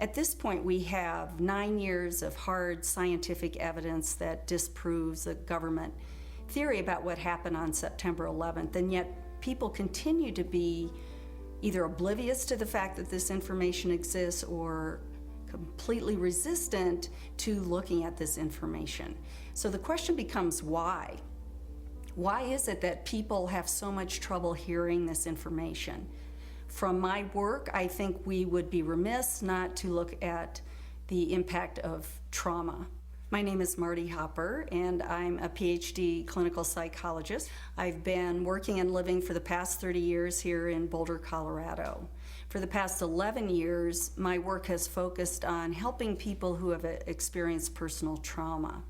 At this point, we have 9 years of hard scientific evidence that disproves the government theory about what happened on September 11th, and yet people continue to be either oblivious to the fact that this information exists or completely resistant to looking at this information. So the question becomes why? Why is it that people have so much trouble hearing this information? From my work, I think we would be remiss not to look at the impact of trauma. My name is Marty Hopper, and I'm a PhD clinical psychologist. I've been working and living for the past 30 years here in Boulder, Colorado. For the past 11 years, my work has focused on helping people who have experienced personal trauma.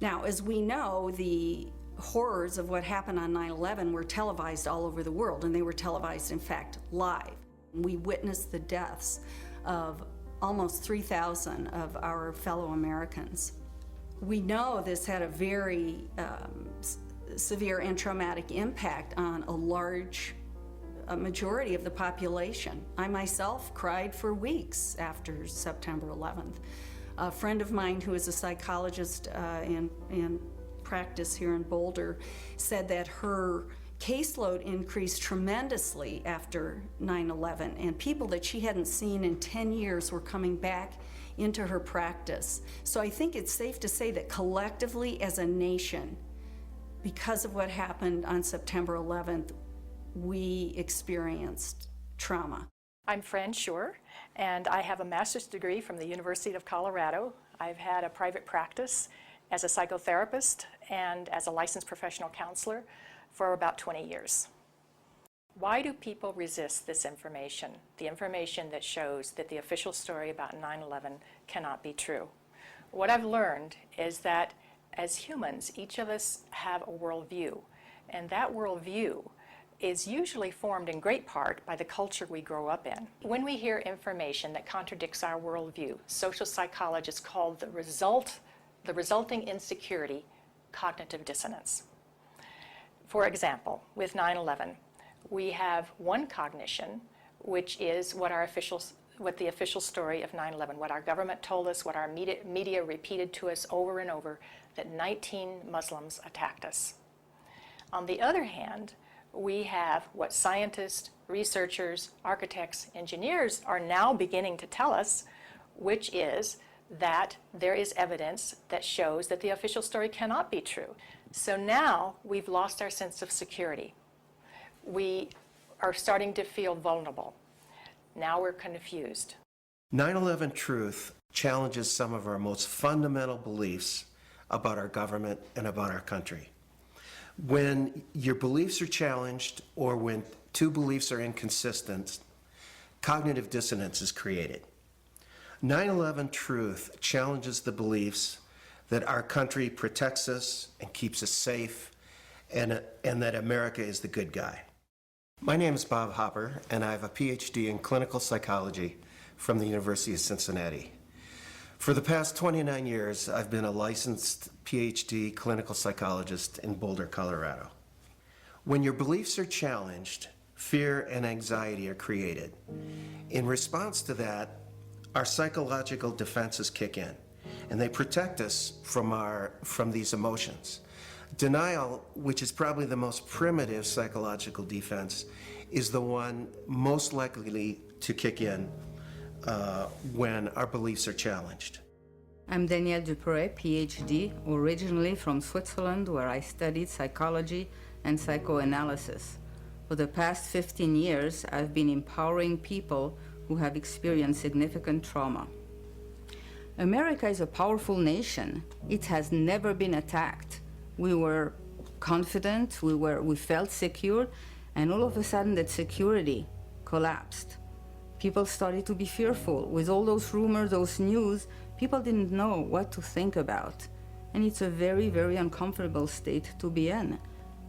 Now, as we know, the horrors of what happened on 9/11 were televised all over the world, and they were televised, in fact, live. We witnessed the deaths of almost 3,000 of our fellow Americans. We know this had a very severe and traumatic impact on a majority of the population. I myself cried for weeks after September 11th. A friend of mine who is a psychologist in practice here in Boulder said that her caseload increased tremendously after 9/11, and people that she hadn't seen in 10 years were coming back into her practice. So I think it's safe to say that collectively as a nation, because of what happened on September 11th, we experienced trauma. I'm Fran Schur, and I have a master's degree from the University of Colorado. I've had a private practice as a psychotherapist and as a licensed professional counselor for about 20 years. Why do people resist this information, the information that shows that the official story about 9/11 cannot be true? What I've learned is that as humans, each of us have a worldview, and that worldview is usually formed in great part by the culture we grow up in. When we hear information that contradicts our worldview, social psychologists call the resulting insecurity cognitive dissonance. For example, with 9/11, we have one cognition, which is what the official story of 9/11, what our government told us, what our media repeated to us over and over, that 19 Muslims attacked us. On the other hand, we have what scientists, researchers, architects, engineers are now beginning to tell us, which is that there is evidence that shows that the official story cannot be true. So now we've lost our sense of security. We are starting to feel vulnerable. Now we're confused. 9/11 truth challenges some of our most fundamental beliefs about our government and about our country. When your beliefs are challenged or when two beliefs are inconsistent, cognitive dissonance is created. 9/11 truth challenges the beliefs that our country protects us and keeps us safe and that America is the good guy. My name is Bob Hopper, and I have a PhD in clinical psychology from the University of Cincinnati. For the past 29 years, I've been a licensed PhD clinical psychologist in Boulder, Colorado. When your beliefs are challenged, fear and anxiety are created. In response to that, our psychological defenses kick in, and they protect us from these emotions. Denial, which is probably the most primitive psychological defense, is the one most likely to kick in when our beliefs are challenged. I'm Danielle Dupré, PhD, originally from Switzerland, where I studied psychology and psychoanalysis. For the past 15 years, I've been empowering people who have experienced significant trauma. America is a powerful nation. It has never been attacked. We were confident, we felt secure, and all of a sudden that security collapsed. People started to be fearful. With all those rumors, those news, people didn't know what to think about. And it's a very, very uncomfortable state to be in.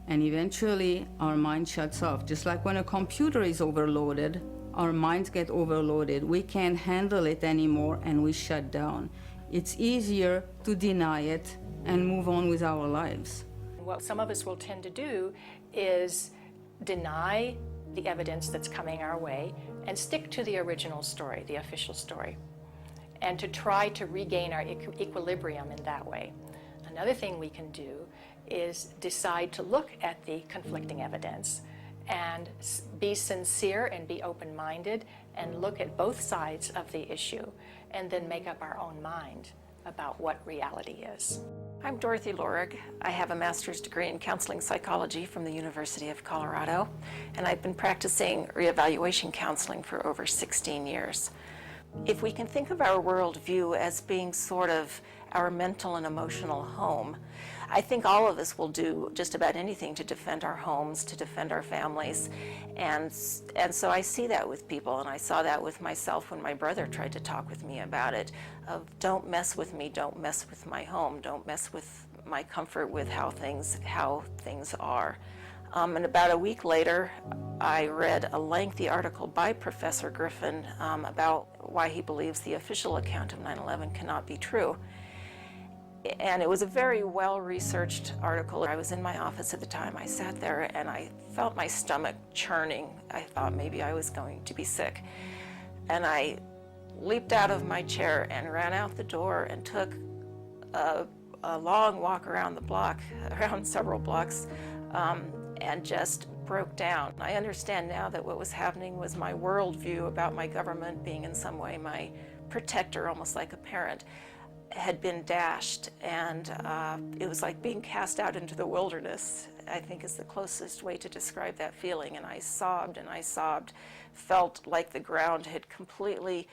And eventually, our mind shuts off. Just like when a computer is overloaded, our minds get overloaded. We can't handle it anymore, and we shut down. It's easier to deny it and move on with our lives. What some of us will tend to do is deny the evidence that's coming our way and stick to the original story, the official story. and to try to regain our equilibrium in that way. Another thing we can do is decide to look at the conflicting evidence and be sincere and be open-minded and look at both sides of the issue and then make up our own mind about what reality is. I'm Dorothy Lorig. I have a master's degree in counseling psychology from the University of Colorado, and I've been practicing reevaluation counseling for over 16 years. If we can think of our worldview as being sort of our mental and emotional home, I think all of us will do just about anything to defend our homes, to defend our families. And so I see that with people, and I saw that with myself when my brother tried to talk with me about it, of don't mess with me, don't mess with my home, don't mess with my comfort with how things are. And about a week later, I read a lengthy article by Professor Griffin about why he believes the official account of 9/11 cannot be true. And it was a very well-researched article. I was in my office at the time. I sat there and I felt my stomach churning. I thought maybe I was going to be sick. And I leaped out of my chair and ran out the door and took a long walk around the block, around several blocks, and just broke down. I understand now that what was happening was my worldview about my government being in some way my protector, almost like a parent, had been dashed, and it was like being cast out into the wilderness, I think is the closest way to describe that feeling. And I sobbed, felt like the ground had completely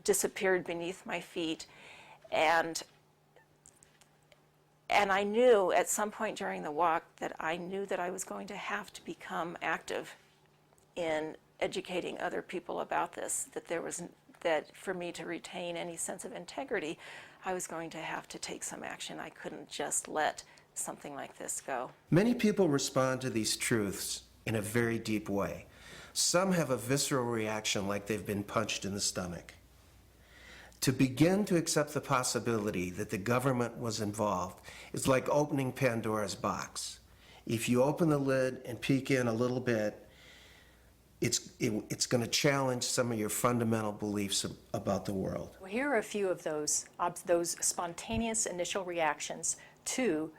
disappeared beneath my feet. And I knew at some point during the walk that I knew that I was going to have to become active in educating other people about this, that for me to retain any sense of integrity, I was going to have to take some action. I couldn't just let something like this go. Many people respond to these truths in a very deep way. Some have a visceral reaction like they've been punched in the stomach. To begin to accept the possibility that the government was involved is like opening Pandora's box. If you open the lid and peek in a little bit, it's going to challenge some of your fundamental beliefs about the world. Well, here are a few of those spontaneous initial reactions to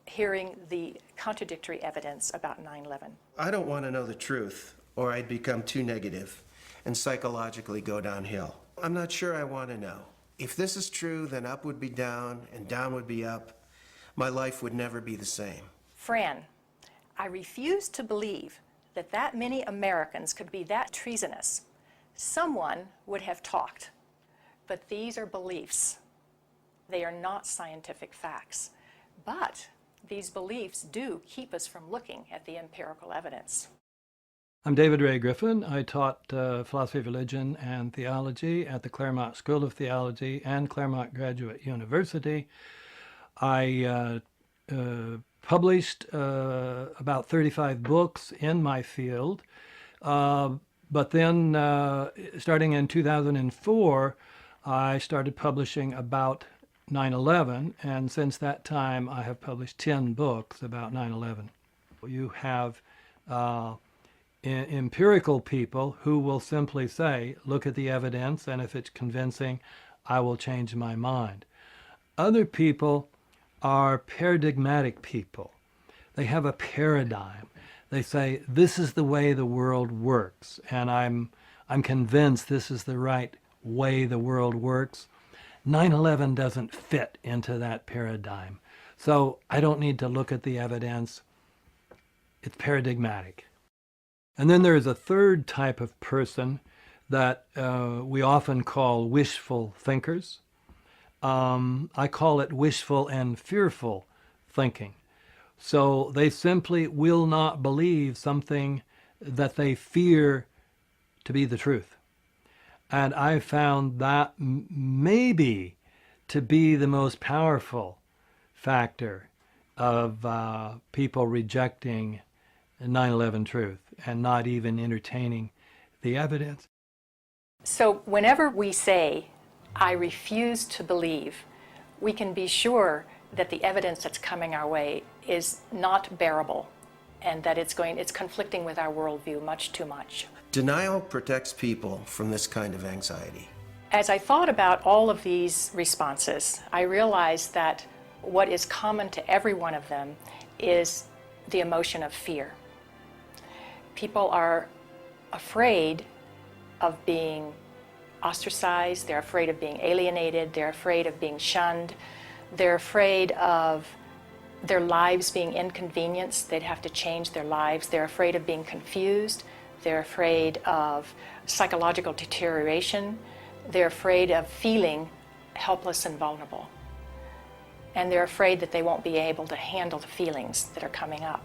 hearing the contradictory evidence about 9/11. I don't want to know the truth, or I'd become too negative and psychologically go downhill. I'm not sure I want to know. If this is true, then up would be down and down would be up. My life would never be the same. Fran, I refuse to believe that many Americans could be that treasonous. Someone would have talked, but these are beliefs. They are not scientific facts, but these beliefs do keep us from looking at the empirical evidence. I'm David Ray Griffin. I taught philosophy of religion and theology at the Claremont School of Theology and Claremont Graduate University. I published about 35 books in my field, but then starting in 2004, I started publishing about 9/11, and since that time I have published 10 books about 9/11. You have empirical people who will simply say, look at the evidence, and if it's convincing, I will change my mind. Other people are paradigmatic people. They have a paradigm. They say, this is the way the world works, and I'm convinced this is the right way the world works. 9/11 doesn't fit into that paradigm. So I don't need to look at the evidence. It's paradigmatic. And then there is a third type of person that we often call wishful thinkers. I call it wishful and fearful thinking. So they simply will not believe something that they fear to be the truth. And I found that maybe to be the most powerful factor of people rejecting 9/11 truth and not even entertaining the evidence. So whenever we say, I refuse to believe, we can be sure that the evidence that's coming our way is not bearable and that it's conflicting with our worldview much too much. Denial protects people from this kind of anxiety. As I thought about all of these responses, I realized that what is common to every one of them is the emotion of fear. People are afraid of being ostracized, they're afraid of being alienated, they're afraid of being shunned, they're afraid of their lives being inconvenienced, they'd have to change their lives, they're afraid of being confused, they're afraid of psychological deterioration, they're afraid of feeling helpless and vulnerable. And they're afraid that they won't be able to handle the feelings that are coming up.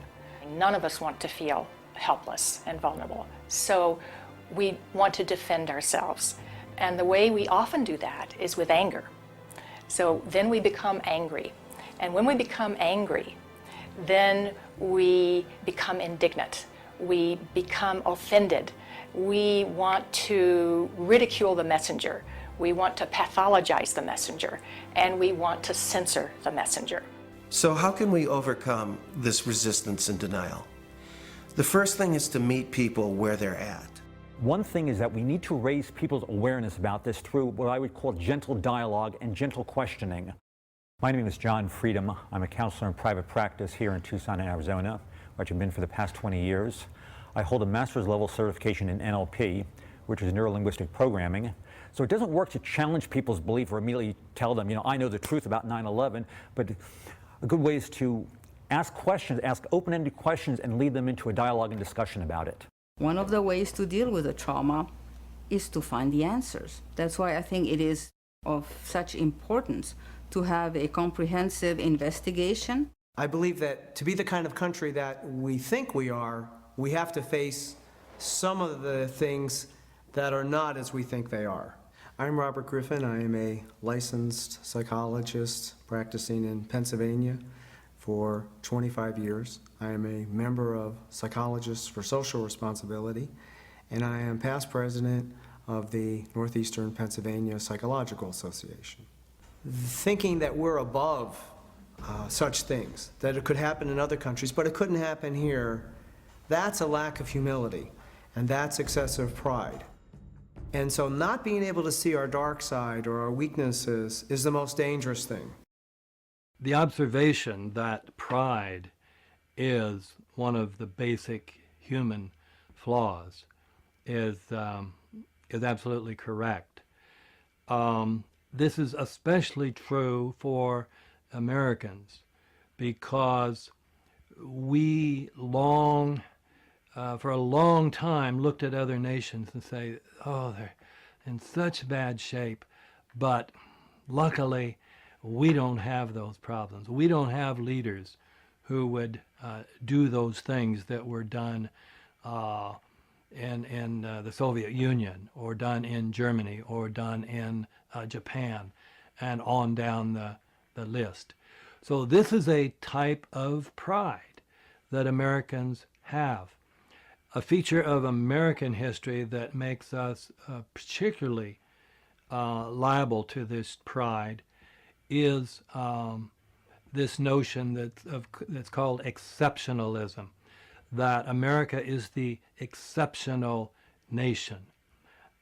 None of us want to feel helpless and vulnerable. So we want to defend ourselves. And the way we often do that is with anger. So then we become angry. And when we become angry, then we become indignant. We become offended. We want to ridicule the messenger. We want to pathologize the messenger. And we want to censor the messenger. So how can we overcome this resistance and denial? The first thing is to meet people where they're at. One thing is that we need to raise people's awareness about this through what I would call gentle dialogue and gentle questioning. My name is John Freedom. I'm a counselor in private practice here in Tucson, Arizona, which I've been for the past 20 years. I hold a master's level certification in NLP, which is neuro-linguistic programming. So it doesn't work to challenge people's belief or immediately tell them, I know the truth about 9/11, but a good way is to ask questions, ask open-ended questions, and lead them into a dialogue and discussion about it. One of the ways to deal with the trauma is to find the answers. That's why I think it is of such importance to have a comprehensive investigation. I believe that to be the kind of country that we think we are, we have to face some of the things that are not as we think they are. I'm Robert Griffin. I am a licensed psychologist practicing in Pennsylvania for 25 years. I am a member of Psychologists for Social Responsibility, and I am past president of the Northeastern Pennsylvania Psychological Association. Thinking that we're above such things, that it could happen in other countries, but it couldn't happen here, that's a lack of humility, and that's excessive pride. And so not being able to see our dark side or our weaknesses is the most dangerous thing. The observation that pride is one of the basic human flaws is absolutely correct. This is especially true for Americans because we for a long time looked at other nations and say, oh, they're in such bad shape, but luckily we don't have those problems. We don't have leaders who would do those things that were done in the Soviet Union, or done in Germany, or done in Japan, and on down the list. So this is a type of pride that Americans have. A feature of American history that makes us particularly liable to this pride is this notion that's called exceptionalism, that America is the exceptional nation.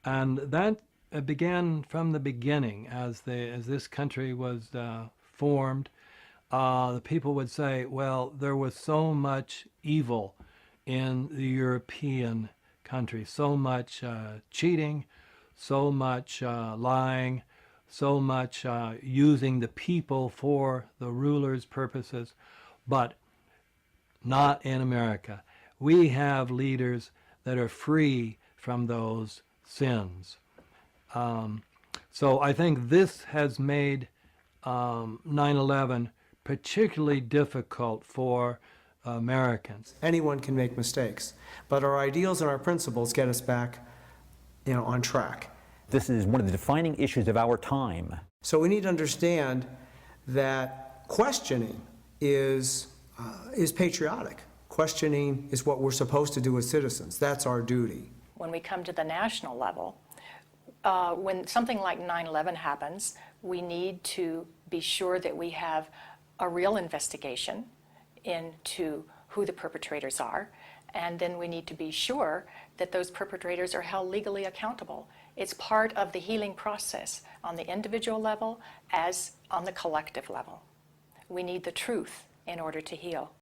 And that began from the beginning. As this country was formed, the people would say, well, there was so much evil in the European countries, so much cheating, so much lying, so much using the people for the rulers' purposes, but not in America. We have leaders that are free from those sins. So I think this has made 9/11 particularly difficult for Americans. Anyone can make mistakes, but our ideals and our principles get us back, on track. This is one of the defining issues of our time. So we need to understand that questioning is patriotic. Questioning is what we're supposed to do as citizens. That's our duty. When we come to the national level, when something like 9/11 happens, we need to be sure that we have a real investigation into who the perpetrators are, And then we need to be sure that those perpetrators are held legally accountable. It's part of the healing process on the individual level as on the collective level. We need the truth in order to heal.